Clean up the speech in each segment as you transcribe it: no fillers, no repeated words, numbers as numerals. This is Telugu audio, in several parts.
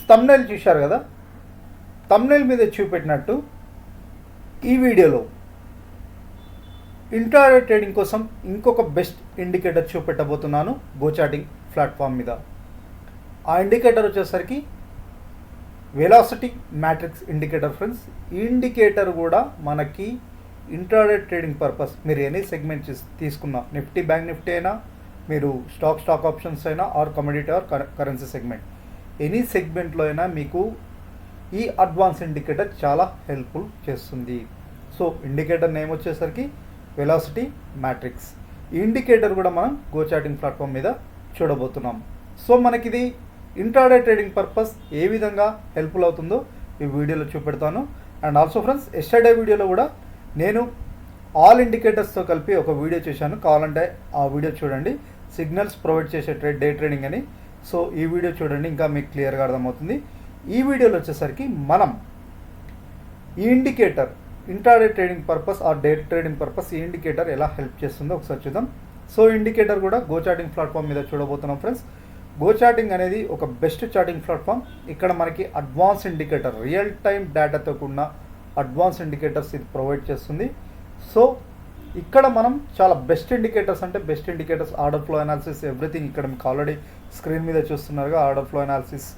థంబ్నెయిల్ చూశారు కదా, థంబ్నెయిల్ మీద చూపెట్టినట్టు ఈ వీడియోలో ఇంట్రాడే ట్రేడింగ్ కోసం ఇంకొక బెస్ట్ ఇండికేటర్ చూపెట్టబోతున్నాను గోచాటింగ్ ప్లాట్ఫామ్ మీద. ఆ ఇండికేటర్ వచ్చేసరికి వెలాసిటీ మ్యాట్రిక్స్ ఇండికేటర్ ఫ్రెండ్స్. ఈ ఇండికేటర్ కూడా మనకి ఇంట్రాడే ట్రేడింగ్ పర్పస్, మీరు ఎనీ సెగ్మెంట్ తీసుకున్నా, నిఫ్టీ బ్యాంక్ నిఫ్టీ అయినా, మీరు స్టాక్ ఆప్షన్స్ అయినా, or commodity or currency segment, any సెగ్మెంట్లో అయినా మీకు ఈ అడ్వాన్స్ ఇండికేటర్ చాలా హెల్ప్ఫుల్ చేస్తుంది. సో ఇండికేటర్ నేమ్ వచ్చేసరికి వెలాసిటీ మ్యాట్రిక్స్. ఈ ఇండికేటర్ కూడా మనం గోచాటింగ్ ప్లాట్ఫామ్ మీద చూడబోతున్నాం. సో మనకిది ఇంట్రాడే ట్రేడింగ్ పర్పస్ ఏ విధంగా హెల్ప్ఫుల్ అవుతుందో ఈ వీడియోలో చూపెడతాను. అండ్ ఆల్సో ఫ్రెండ్స్, ఎస్టర్డే వీడియోలో కూడా నేను ఆల్ ఇండికేటర్స్తో కలిపి ఒక వీడియో చేశాను, కావాలంటే ఆ వీడియో చూడండి, సిగ్నల్స్ ప్రొవైడ్ చేసే డే ట్రేడింగ్ అని. సో ఈ వీడియో చూడండి, ఇంకా మీకు క్లియర్గా అర్థమవుతుంది. ఈ వీడియోలో వచ్చేసరికి మనం ఈ indicator intraday trading purpose or day trading purpose ఈ ఇండికేటర్ ఎలా హెల్ప్ చేస్తుందో ఒకసారి చూద్దాం. సో ఇండికేటర్ కూడా గోచాటింగ్ ప్లాట్ఫామ్ మీద చూడబోతున్నాం ఫ్రెండ్స్. గోచాటింగ్ అనేది ఒక బెస్ట్ చాటింగ్ ప్లాట్ఫామ్. ఇక్కడ మనకి అడ్వాన్స్ ఇండికేటర్, రియల్ టైం డేటాతో కూడిన అడ్వాన్స్ ఇండికేటర్స్ ఇది ప్రొవైడ్ చేస్తుంది. సో ఇక్కడ మనం చాలా బెస్ట్ ఇండికేటర్స్, అంటే best indicators, order flow analysis, everything ఇక్కడ మీకు ఆల్రెడీ స్క్రీన్ మీద చూస్తున్నారుగా, ఆర్డర్ ఫ్లో అనాలిసిస్,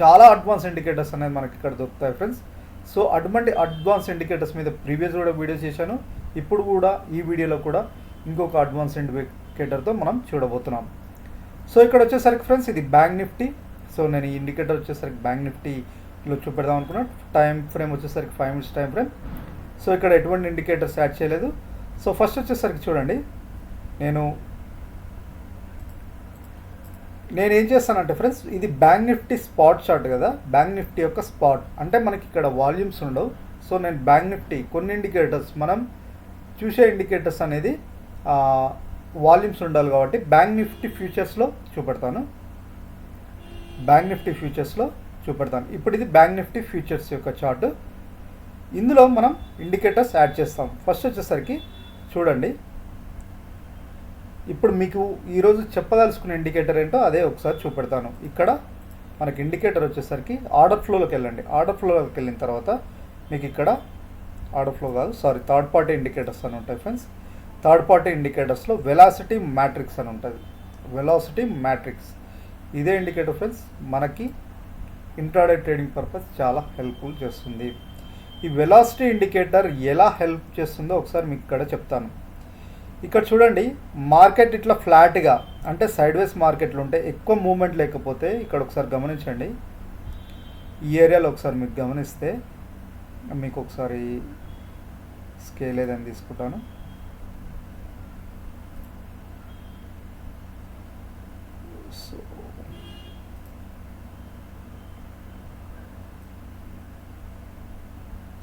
చాలా అడ్వాన్స్ ఇండికేటర్స్ అనేది మనకి ఇక్కడ దొరుకుతాయి ఫ్రెండ్స్. సో అటువంటి అడ్వాన్స్ ఇండికేటర్స్ మీద ప్రీవియస్ కూడా వీడియో చేశాను. ఇప్పుడు కూడా ఈ వీడియోలో కూడా ఇంకొక అడ్వాన్స్ ఇండికేటర్తో మనం చూడబోతున్నాం. సో ఇక్కడ వచ్చేసరికి ఫ్రెండ్స్ ఇది బ్యాంక్ నిఫ్టీ. సో నేను ఈ ఇండికేటర్ వచ్చేసరికి బ్యాంక్ నిఫ్టీలో చూపెడదాం అనుకున్నా. టైం ఫ్రేమ్ వచ్చేసరికి 5 minutes టైం ఫ్రేమ్. సో ఇక్కడ ఎటువంటి ఇండికేటర్స్ యాడ్ చేయలేదు. సో ఫస్ట్ వచ్చేసరికి చూడండి, నేను ఏం చేస్తానంటే ఫ్రెండ్స్, ఇది బ్యాంక్ నిఫ్టీ స్పాట్ చార్ట్ కదా, బ్యాంక్ నిఫ్టీ యొక్క స్పాట్ అంటే మనకి ఇక్కడ వాల్యూమ్స్ ఉండవు. సో నేను బ్యాంక్ నిఫ్టీ కొన్ని ఇండికేటర్స్, మనం చూసే ఇండికేటర్స్ అనేది వాల్యూమ్స్ ఉండాలి కాబట్టి బ్యాంక్ నిఫ్టీ ఫ్యూచర్స్లో చూపెడతాను. ఇప్పుడు ఇది బ్యాంక్ నిఫ్టీ ఫ్యూచర్స్ యొక్క చార్ట్. ఇందులో మనం ఇండికేటర్స్ యాడ్ చేస్తాం. ఫస్ట్ వచ్చేసరికి చూడండి, ఇప్పుడు మీకు ఈరోజు చెప్పదలుచుకున్న ఇండికేటర్ ఏంటో అదే ఒకసారి చూపెడతాను. ఇక్కడ మనకి ఇండికేటర్ వచ్చేసరికి ఆర్డర్ ఫ్లోలోకి వెళ్ళండి. ఆర్డర్ ఫ్లోలోకి వెళ్ళిన తర్వాత మీకు ఇక్కడ థర్డ్ పార్టీ ఇండికేటర్స్ అని ఉంటాయి ఫ్రెండ్స్. థర్డ్ పార్టీ ఇండికేటర్స్లో వెలాసిటీ మ్యాట్రిక్స్ అని ఉంటుంది. వెలాసిటీ మ్యాట్రిక్స్ ఇదే ఇండికేటర్ ఫ్రెండ్స్, మనకి ఇంట్రాడే ట్రేడింగ్ పర్పస్ చాలా హెల్ప్ఫుల్ చేస్తుంది. ఈ వెలాసిటీ ఇండికేటర్ ఎలా హెల్ప్ చేస్తుందో ఒకసారి మీకు ఇక్కడ చెప్తాను. ఇక్కడ చూడండి, మార్కెట్ ఇట్లా ఫ్లాట్గా, అంటే సైడ్ వేస్ మార్కెట్లు ఉంటే, ఎక్కువ మూమెంట్ లేకపోతే, ఇక్కడ ఒకసారి గమనించండి, ఈ ఏరియాలో ఒకసారి మీకు గమనిస్తే, మీకు ఒకసారి స్కేల్ ఏదని తీసుకుంటాను.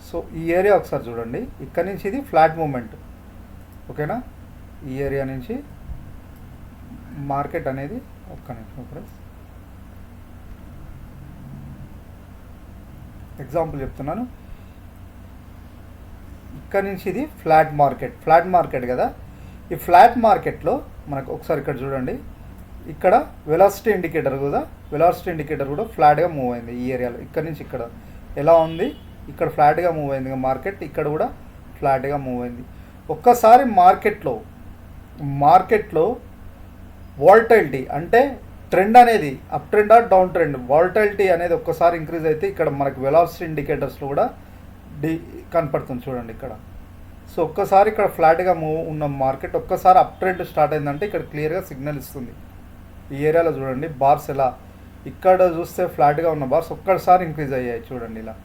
సో ఈ ఏరియా ఒకసారి చూడండి, ఇక్కడ నుంచి ఇది ఫ్లాట్ మూమెంట్, ఓకేనా. ఈ ఏరియా నుంచి మార్కెట్ అనేది, ఒక్క నిమిషం ఫ్రెండ్స్, ఎగ్జాంపుల్ చెప్తున్నాను. ఇక్కడ నుంచి ఇది ఫ్లాట్ మార్కెట్ కదా. ఈ ఫ్లాట్ మార్కెట్లో మనకు ఒకసారి ఇక్కడ చూడండి, ఇక్కడ వెలాసిటీ ఇండికేటర్ కూడా ఫ్లాట్గా మూవ్ అయింది. ఈ ఏరియాలో ఇక్కడ నుంచి ఇక్కడ ఎలా ఉంది, ఇక్కడ ఫ్లాట్గా మూవ్ అయింది మార్కెట్, ఇక్కడ కూడా ఫ్లాట్గా మూవ్ అయింది. ఒక్కసారి మార్కెట్లో వాలటైలిటీ, అంటే ట్రెండ్ అనేది up trend or down trend, volatility అనేది ఒక్కసారి ఇంక్రీజ్ అయితే ఇక్కడ మనకి వెలాసిటీ ఇండికేటర్స్లో కూడా కనపడుతుంది చూడండి ఇక్కడ. సో ఒక్కసారి ఇక్కడ ఫ్లాట్గా మూవ్ ఉన్న మార్కెట్ ఒక్కసారి అప్ ట్రెండ్ స్టార్ట్ అయిందంటే ఇక్కడ క్లియర్గా సిగ్నల్ ఇస్తుంది. ఈ ఏరియాలో చూడండి బార్స్ ఎలా, ఇక్కడ చూస్తే ఫ్లాట్గా ఉన్న బార్స్ ఒక్కసారి ఇంక్రీజ్ అయ్యాయి చూడండి ఇలా.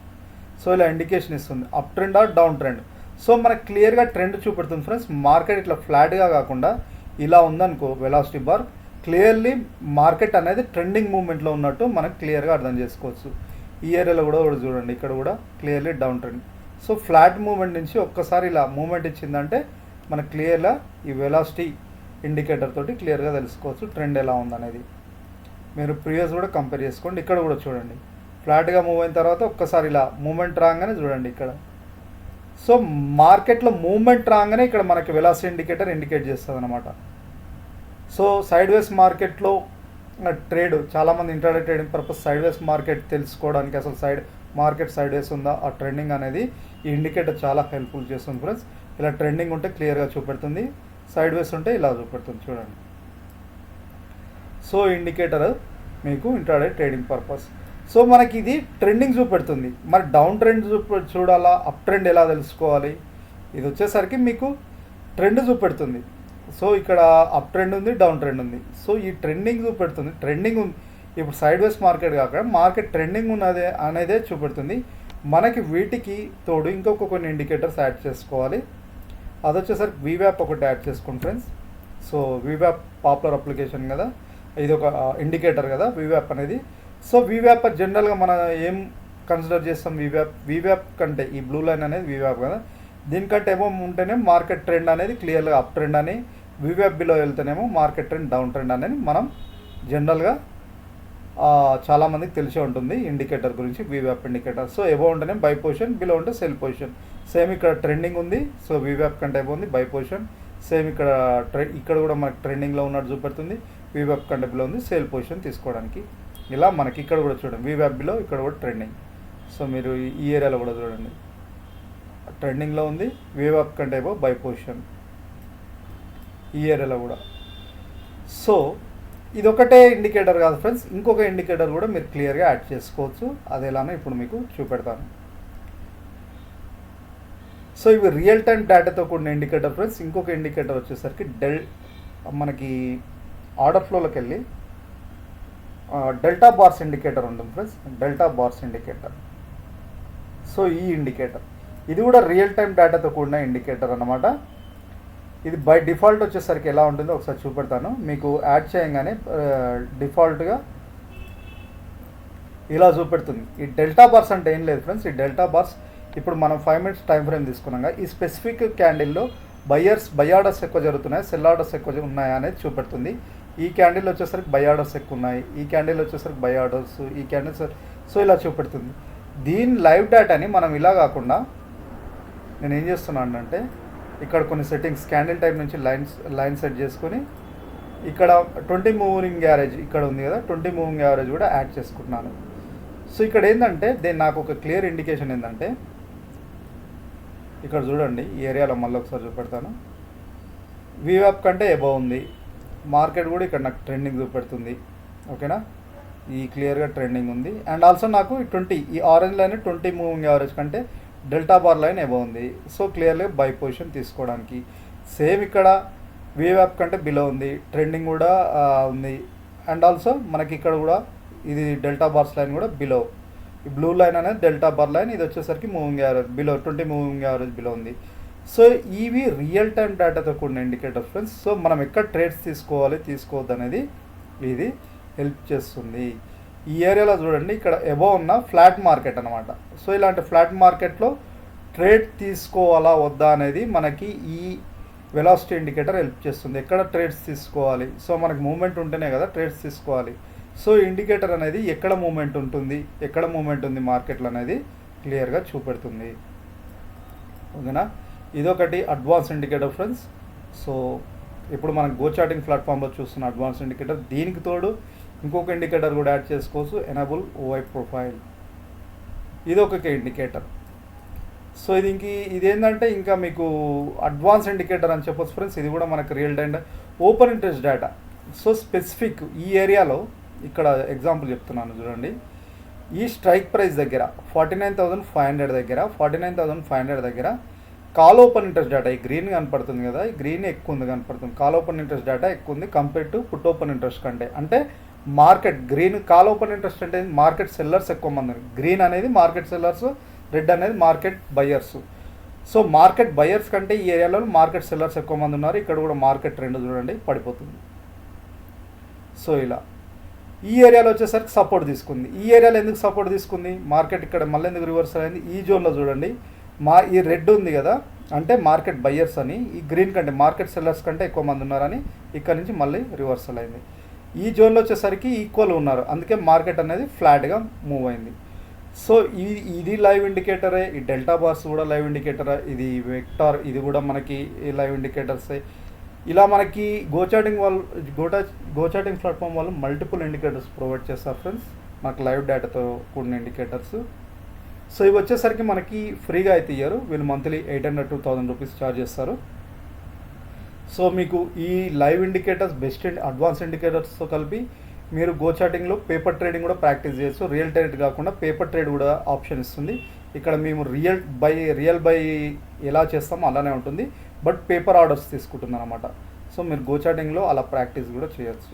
సో ఇలా ఇండికేషన్ ఇస్తుంది up trend or down trend. So మనకు క్లియర్గా ట్రెండ్ చూపెడుతుంది ఫ్రెండ్స్. మార్కెట్ ఇట్లా ఫ్లాట్గా కాకుండా ఇలా ఉందనుకో వెలాసిటీ బార్, క్లియర్లీ మార్కెట్ అనేది ట్రెండింగ్ మూమెంట్లో ఉన్నట్టు మనకు క్లియర్గా అర్థం చేసుకోవచ్చు. ఈ ఏరియాలో కూడా చూడండి, ఇక్కడ కూడా clearly down trend. So flat movement నుంచి ఒక్కసారి ఇలా మూమెంట్ ఇచ్చిందంటే మనకు క్లియర్గా ఈ వెలాసిటీ ఇండికేటర్ తోటి క్లియర్గా తెలుసుకోవచ్చు ట్రెండ్ ఎలా ఉందనేది. మీరు ప్రీవియస్ కూడా కంపేర్ చేసుకోండి. ఇక్కడ కూడా చూడండి, ఫ్లాట్గా మూవ్ అయిన తర్వాత ఒక్కసారి ఇలా మూమెంట్ రాగానే చూడండి ఇక్కడ. సో మార్కెట్లో మూమెంట్ రాగానే ఇక్కడ మనకి వెలాసిటీ ఇండికేటర్ ఇండికేట్ చేస్తుంది అనమాట. సో సైడ్ వేస్ మార్కెట్లో ట్రేడ్ చాలామంది ఇంట్రాడే ట్రేడింగ్ పర్పస్ సైడ్ వేస్ మార్కెట్ తెలుసుకోవడానికి అసలు మార్కెట్ సైడ్ వేస్ ఉందా ఆ ట్రెండింగ్ అనేది ఈ ఇండికేటర్ చాలా హెల్ప్ఫుల్ చేస్తుంది ఫ్రెండ్స్. ఇలా ట్రెండింగ్ ఉంటే క్లియర్గా చూపెడుతుంది, సైడ్ వేస్ ఉంటే ఇలా చూపెడుతుంది చూడండి. సో ఇండికేటర్ మీకు ఇంట్రాడే ట్రేడింగ్ పర్పస్. సో మనకి ఇది ట్రెండింగ్ చూపెడుతుంది. మరి డౌన్ ట్రెండ్ చూడాలా, అప్ ట్రెండ్ ఎలా తెలుసుకోవాలి? ఇది వచ్చేసరికి మీకు ట్రెండ్ చూపెడుతుంది. సో ఇక్కడ అప్ ట్రెండ్ ఉంది, డౌన్ ట్రెండ్ ఉంది. సో ఈ ట్రెండింగ్ చూపెడుతుంది. ట్రెండింగ్ ఉంది ఇప్పుడు సైడ్ వేస్ మార్కెట్ కాకుండా మార్కెట్ ట్రెండింగ్ ఉన్నదే అనేదే చూపెడుతుంది. మనకి వీటికి తోడు ఇంకొక కొన్ని ఇండికేటర్స్ యాడ్ చేసుకోవాలి. అది వచ్చేసరికి వీవ్యాప్ ఒకటి యాడ్ చేసుకోండి ఫ్రెండ్స్. సో వీవ్యాప్ పాపులర్ అప్లికేషన్ కదా, ఇది ఒక ఇండికేటర్ కదా వీవ్యాప్ అనేది. సో వీవ్యాప్ జనరల్గా మనం ఏం కన్సిడర్ చేస్తాం, వీవ్యాప్ కంటే ఈ బ్లూ లైన్ అనేది వీవ్యాప్ కదా, దీనికంటే ఏమో ఉంటేనే మార్కెట్ ట్రెండ్ అనేది క్లియర్గా అప్ ట్రెండ్ అని, వీవ్యాప్ బిలో వెళ్తేనేమో మార్కెట్ ట్రెండ్ డౌన్ ట్రెండ్ అనేది మనం జనరల్గా చాలామందికి తెలిసే ఉంటుంది ఇండికేటర్ గురించి, వీవ్యాప్ ఇండికేటర్. సో ఎబో ఉంటేనే బై పొజిషన్, బిలో ఉంటే సెల్ పొజిషన్. సేమ్ ఇక్కడ ట్రెండింగ్ ఉంది, సో వీవ్యాప్ కంటే ఎబో ఉంది బై పొజిషన్. సేమ్ ఇక్కడ కూడా మనకి ట్రెండింగ్లో ఉన్నట్టు చూపెడుతుంది, వీవ్యాప్ కంటే బిలో ఉంది సేల్ పొజిషన్ తీసుకోవడానికి. ఇలా మనకి ఇక్కడ కూడా చూడండి వీవ్యాప్ బిలో, ఇక్కడ కూడా ట్రెండింగ్. సో మీరు ఈ ఏరియాలో కూడా చూడండి ట్రెండింగ్లో ఉంది, వీవ్యాప్ కంటే ఎబో బై పొజిషన్ ఈ ఏరియాలో కూడా. సో ఇదొకటే ఇండికేటర్ కాదు ఫ్రెండ్స్, ఇంకొక ఇండికేటర్ కూడా మీరు క్లియర్గా యాడ్ చేసుకోవచ్చు. అది ఎలానో ఇప్పుడు మీకు చూపెడతాను. సో ఇవి రియల్ టైం డేటాతో కూడిన ఇండికేటర్ ఫ్రెండ్స్. ఇంకొక ఇండికేటర్ వచ్చేసరికి మనకి ఆర్డర్ ఫ్లోలోకి వెళ్ళి డెల్టా బార్స్ ఇండికేటర్ ఉంటుంది friends, delta bars indicator. So ఈ ఇండికేటర్ ఇది కూడా రియల్ టైం డేటాతో కూడిన ఇండికేటర్ అన్నమాట. ఇది బై డిఫాల్ట్ వచ్చేసరికి ఎలా ఉంటుందో ఒకసారి చూపెడతాను మీకు. యాడ్ చేయగానే డిఫాల్ట్గా ఇలా చూపెడుతుంది. ఈ డెల్టా బార్స్ అంటే ఏం లేదు ఫ్రెండ్స్, ఈ డెల్టా బార్స్ ఇప్పుడు మనం 5 minutes టైం ఫ్రేమ్ తీసుకున్నాగా ఈ స్పెసిఫిక్ క్యాండిల్లో బై ఆర్డర్స్ ఎక్కువ జరుగుతున్నాయి, సెల్ ఆర్డర్స్ ఎక్కువ ఉన్నాయా అనేది చూపెడుతుంది. ఈ క్యాండిల్ వచ్చేసరికి బై ఆర్డర్స్ ఎక్కువ ఉన్నాయి, ఈ క్యాండిల్ వచ్చేసరికి బై ఆర్డర్స్, ఈ క్యాండిల్ సో ఇలా చూపెడుతుంది. దీని లైవ్ డేటాని మనం ఇలా కాకుండా నేను ఏం చేస్తున్నాను అంటే ఇక్కడ కొన్ని సెట్టింగ్స్ క్యాండిల్ టైప్ నుంచి లైన్ సెట్ చేసుకొని ఇక్కడ 20 మూవింగ్ యావరేజ్ ఇక్కడ ఉంది కదా, 20 మూవింగ్ యావరేజ్ కూడా యాడ్ చేసుకుంటున్నాను. సో ఇక్కడ ఏంటంటే నాకు ఒక క్లియర్ ఇండికేషన్ ఏంటంటే ఇక్కడ చూడండి ఈ ఏరియాలో మళ్ళీ ఒకసారి చూపెడతాను. వీవ్యాప్ కంటే ఎబవ్ ఉంది, మార్కెట్ కూడా ఇక్కడ నాకు ట్రెండింగ్ చూపెడుతుంది. ఓకేనా, ఈ క్లియర్గా ట్రెండింగ్ ఉంది. అండ్ ఆల్సో నాకు ఈ ఆరెంజ్ లైన్ 20 మూవింగ్ యావరేజ్ కంటే డెల్టా బార్ లైన్ ఎబవ్ ఉంది. సో క్లియర్లీ బై పొజిషన్ తీసుకోవడానికి. సేమ్ ఇక్కడ వీవ్యాప్ కంటే బిలో ఉంది, ట్రెండింగ్ కూడా ఉంది. అండ్ ఆల్సో మనకి ఇక్కడ కూడా ఇది డెల్టా బార్స్ లైన్ కూడా బిలో, ఈ బ్లూ లైన్ అనేది డెల్టా బార్ లైన్, ఇది వచ్చేసరికి moving average below 20 moving average below ఉంది. సో ఇవి రియల్ టైం డేటాతో కూడిన ఇండికేటర్ ఫ్రెండ్స్. సో మనం ఎక్కడ ట్రేడ్స్ తీసుకోవద్దు అనేది ఇది హెల్ప్ చేస్తుంది. ఈ ఏరియాలో చూడండి ఇక్కడ ఎబవ్ ఉన్న ఫ్లాట్ మార్కెట్ అనమాట. సో ఇలాంటి ఫ్లాట్ మార్కెట్లో ట్రేడ్ తీసుకోవాలా వద్దా అనేది మనకి ఈ వెలాసిటీ ఇండికేటర్ హెల్ప్ చేస్తుంది. ఎక్కడ ట్రేడ్స్ తీసుకోవాలి, సో మనకి మూమెంట్ ఉంటేనే కదా ట్రేడ్స్ తీసుకోవాలి. సో ఇండికేటర్ అనేది ఎక్కడ మూమెంట్ ఉంది మార్కెట్లో అనేది క్లియర్గా చూపెడుతుంది. ఓకేనా, ఇదొకటి అడ్వాన్స్ ఇండికేటర్ ఫ్రెండ్స్. సో ఇప్పుడు మనం గో చార్టింగ్ ప్లాట్ఫామ్లో చూస్తున్న అడ్వాన్స్ ఇండికేటర్. దీనికి తోడు ఇంకొక ఇండికేటర్ కూడా యాడ్ చేసుకోవచ్చు, ఎనేబుల్ ఓఐ ప్రొఫైల్. ఇదొక ఇండికేటర్. సో ఇదేంటంటే ఇంకా మీకు అడ్వాన్స్ ఇండికేటర్ అని చెప్పొచ్చు ఫ్రెండ్స్. ఇది కూడా మనకు real time open interest data. So specific ఈ ఏరియాలో ఇక్కడ ఎగ్జాంపుల్ చెప్తున్నాను చూడండి. ఈ స్ట్రైక్ ప్రైస్ దగ్గర 49,500 దగ్గర కాల్ ఓపెన్ ఇంట్రెస్ట్ డేటా, ఈ గ్రీన్ కనపడుతుంది కదా, ఈ గ్రీన్ ఎక్కువ ఉంది కనపడుతుంది. కాల్ ఓపెన్ ఇంట్రెస్ట్ డేటా ఎక్కువ ఉంది compare to put open interest కంటే. అంటే market green call open interest అంటే మార్కెట్ సెల్లర్స్ ఎక్కువ మంది, గ్రీన్ అనేది మార్కెట్ సెల్లర్స్, రెడ్ అనేది market buyers. So market buyers కంటే ఈ ఏరియాలో మార్కెట్ సెల్లర్స్ ఎక్కువ మంది ఉన్నారు. ఇక్కడ కూడా మార్కెట్ ట్రెండ్ చూడండి పడిపోతుంది. సో ఇలా ఈ ఏరియాలో వచ్చేసరికి సపోర్ట్ తీసుకుంది. ఈ ఏరియాలో ఎందుకు సపోర్ట్ తీసుకుంది, మార్కెట్ ఇక్కడ మళ్ళీ ఎందుకు రివర్సల్ అయింది, ఈ జోన్లో చూడండి ఈ రెడ్ ఉంది కదా అంటే మార్కెట్ బయ్యర్స్ అని, ఈ గ్రీన్ కంటే మార్కెట్ సెల్లర్స్ కంటే ఎక్కువ మంది ఉన్నారని ఇక్కడ నుంచి మళ్ళీ రివర్సల్ అయింది. ఈ జోన్లో వచ్చేసరికి ఈక్వల్ ఉన్నారు, అందుకే మార్కెట్ అనేది ఫ్లాట్గా మూవ్ అయింది. సో ఇది లైవ్ ఇండికేటరే. ఈ డెల్టా బార్స్ కూడా లైవ్ ఇండికేటరే. ఇది వెక్టార్, ఇది కూడా మనకి లైవ్ ఇండికేటర్సే. ఇలా మనకి గోచాటింగ్ వాళ్ళు గోచాటింగ్ ప్లాట్ఫామ్ వాళ్ళు మల్టిపుల్ ఇండికేటర్స్ ప్రొవైడ్ చేస్తారు ఫ్రెండ్స్, మనకు లైవ్ డేటాతో కూడిన ఇండికేటర్స్. సో ఇవి వచ్చేసరికి మనకి ఫ్రీగా అయితే ఇయ్యారు, వీళ్ళు మంత్లీ 800 to 1000 రూపీస్ ఛార్జ్ చేస్తారు. సో మీకు ఈ లైవ్ ఇండికేటర్స్ బెస్ట్ అడ్వాన్స్ ఇండికేటర్స్తో కలిపి మీరు గోచాటింగ్లో పేపర్ ట్రేడింగ్ కూడా ప్రాక్టీస్ చేయొచ్చు. రియల్ ట్రేడ్ కాకుండా పేపర్ ట్రేడ్ కూడా ఆప్షన్ ఇస్తుంది. ఇక్కడ మేము రియల్ బై ఎలా చేస్తామో అలానే ఉంటుంది, బట్ పేపర్ ఆర్డర్స్ తీసుకుంటుంది అనమాట. సో మీరు గోచాటింగ్లో అలా ప్రాక్టీస్ కూడా చేయొచ్చు.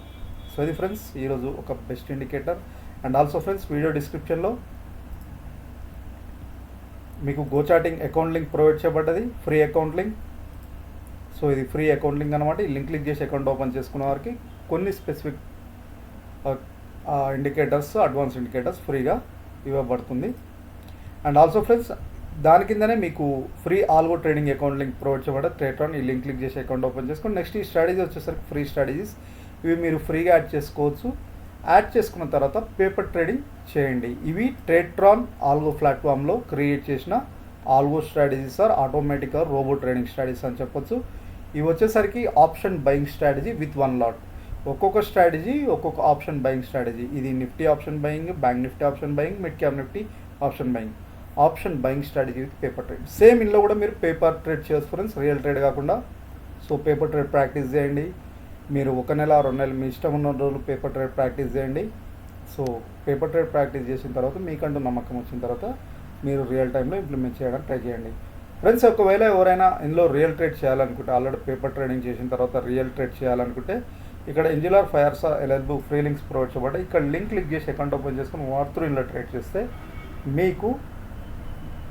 సో ఇది ఫ్రెండ్స్ ఈరోజు ఒక best indicator. And also friends video డిస్క్రిప్షన్లో మీకు గోచాటింగ్ అకౌంట్ లింక్ ప్రొవైడ్ చేయబడ్డది, ఫ్రీ అకౌంట్ లింక్. సో ఇది ఫ్రీ అకౌంట్ లింక్ అనమాట. ఈ లింక్ క్లిక్ చేసి అకౌంట్ ఓపెన్ చేసుకున్న వారికి కొన్ని స్పెసిఫిక్ ఇండికేటర్స్, అడ్వాన్స్ ఇండికేటర్స్ ఫ్రీగా ఇవ్వబడుతుంది. అండ్ ఆల్సో ఫ్రెండ్స్ దాని కిందనే మీకు free algo trading account link provide చేయబడ్డ ట్రేట్రాన్. ఈ లింక్ క్లిక్ చేసి అకౌంట్ ఓపెన్ చేసుకొని నెక్స్ట్ ఈ స్ట్రాటజీ వచ్చేసరికి ఫ్రీ స్ట్రాటజీస్, ఇవి మీరు ఫ్రీగా యాడ్ చేసుకోవచ్చు. యాడ్ చేసుకున్న తర్వాత పేపర్ ట్రేడింగ్ చేయండి. ఇవి ట్రేట్రాన్ ఆల్గో ప్లాట్ఫామ్లో క్రియేట్ చేసిన algo strategies or automatic or robo trading strategies అని చెప్పొచ్చు. ఇవి వచ్చేసరికి option buying strategy with 1 lot. ఒక్కొక్క స్ట్రాటజీ ఒక్కొక్క ఆప్షన్ బయింగ్ స్ట్రాటజీ. ఇది Nifty option buying, bank Nifty option buying, mid cap Nifty option buying. Option buying strategy with paper trade. Same ఇందులో కూడా మీరు పేపర్ ట్రేడ్ చేయొచ్చు ఫ్రెండ్స్, రియల్ ట్రేడ్ కాకుండా. సో పేపర్ ట్రేడ్ ప్రాక్టీస్ చేయండి. మీరు 1 నెల 2 నెలలు మీ ఇష్టం ఉన్న రోజులు పేపర్ ట్రేడ్ ప్రాక్టీస్ చేయండి. సో పేపర్ ట్రేడ్ ప్రాక్టీస్ చేసిన తర్వాత మీకంటూ నమ్మకం వచ్చిన తర్వాత మీరు రియల్ టైంలో ఇంప్లిమెంట్ చేయడానికి ట్రై చేయండి ఫ్రెండ్స్. ఒకవేళ ఎవరైనా ఇందులో రియల్ ట్రేడ్ చేయాలనుకుంటే, ఆల్రెడీ పేపర్ ట్రేడింగ్ చేసిన తర్వాత రియల్ ట్రేడ్ చేయాలనుకుంటే ఇక్కడ ఎంజిలార్ ఫైర్స్ ఎల్ఎల్బు ఫ్రీ లింక్స్ ప్రొవైడ్ చేయబడ్డాయి. ఇక్కడ లింక్ క్లిక్ చేసి అకౌంట్ ఓపెన్ చేసుకుని వాడుతూ ఇందులో ట్రేడ్ చేస్తే మీకు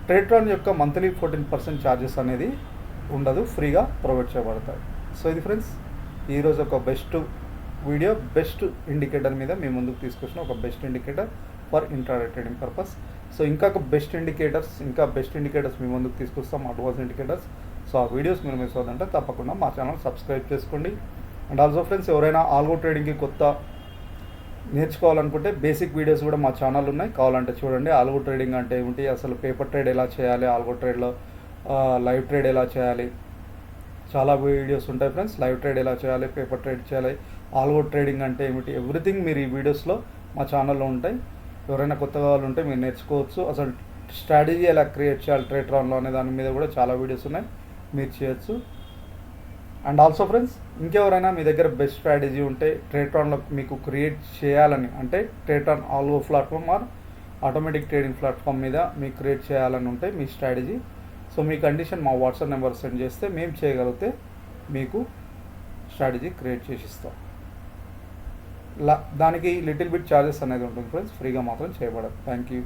ట్రేట్రాన్ యొక్క మంత్లీ 14% ఛార్జెస్ అనేది ఉండదు, ఫ్రీగా ప్రొవైడ్ చేయబడతాయి. సో ఇది ఫ్రెండ్స్ ఈరోజు ఒక బెస్ట్ వీడియో, బెస్ట్ ఇండికేటర్ మీద మీ ముందుకు తీసుకొచ్చిన ఒక best indicator for intraday trading purpose. So ఇంకా బెస్ట్ ఇండికేటర్స్ మీ ముందుకు తీసుకొస్తాం, అడ్వాన్స్ ఇండికేటర్స్. సో ఆ వీడియోస్ మీరు మిస్ అవుతుంటే తప్పకుండా మా ఛానల్ సబ్స్క్రైబ్ చేసుకోండి. అండ్ ఆల్సో ఫ్రెండ్స్ ఎవరైనా ఆల్గో ట్రేడింగ్కి కొత్త నేర్చుకోవాలనుకుంటే బేసిక్ వీడియోస్ కూడా మా ఛానల్ ఉన్నాయి, కావాలంటే చూడండి. ఆల్గో ట్రేడింగ్ అంటే ఏమిటి, అసలు పేపర్ ట్రేడ్ ఎలా చేయాలి, ఆల్గో ట్రేడ్లో లైవ్ ట్రేడ్ ఎలా చేయాలి, చాలా వీడియోస్ ఉంటాయి ఫ్రెండ్స్. లైవ్ ట్రేడ్ ఎలా చేయాలి, పేపర్ ట్రేడ్ చేయాలి, ఆల్గో ట్రేడింగ్ అంటే ఏమిటి, ఎవ్రీథింగ్ మీరు ఈ వీడియోస్లో మా ఛానల్లో ఉంటాయి. ఎవరైనా కొత్తగా వాళ్ళు ఉంటే మీరు నేర్చుకోవచ్చు. అసలు స్ట్రాటజీ ఎలా క్రియేట్ చేయాలి ట్రేట్రాన్లో అనే దాని మీద కూడా చాలా వీడియోస్ ఉన్నాయి, మీరు చేయొచ్చు. అండ్ ఆల్సో ఫ్రెండ్స్ ఇంకెవరైనా మీ దగ్గర బెస్ట్ స్ట్రాటజీ ఉంటే ట్రేట్రాన్లో మీకు క్రియేట్ చేయాలని, అంటే Tradetron algo platform or automatic trading platform మీద మీకు క్రియేట్ చేయాలని ఉంటే మీ స్ట్రాటజీ, సో మీ కండిషన్ మా వాట్సాప్ నెంబర్ సెండ్ చేస్తే మేము చేయగలిగితే మీకు స్ట్రాటజీ క్రియేట్ చేసి ఇస్తాం. దానికి లిటిల్ బిట్ ఛార్జెస్ అనేది ఉంటుంది ఫ్రెండ్స్, ఫ్రీగా మాత్రం చేయబడదు. Thank you.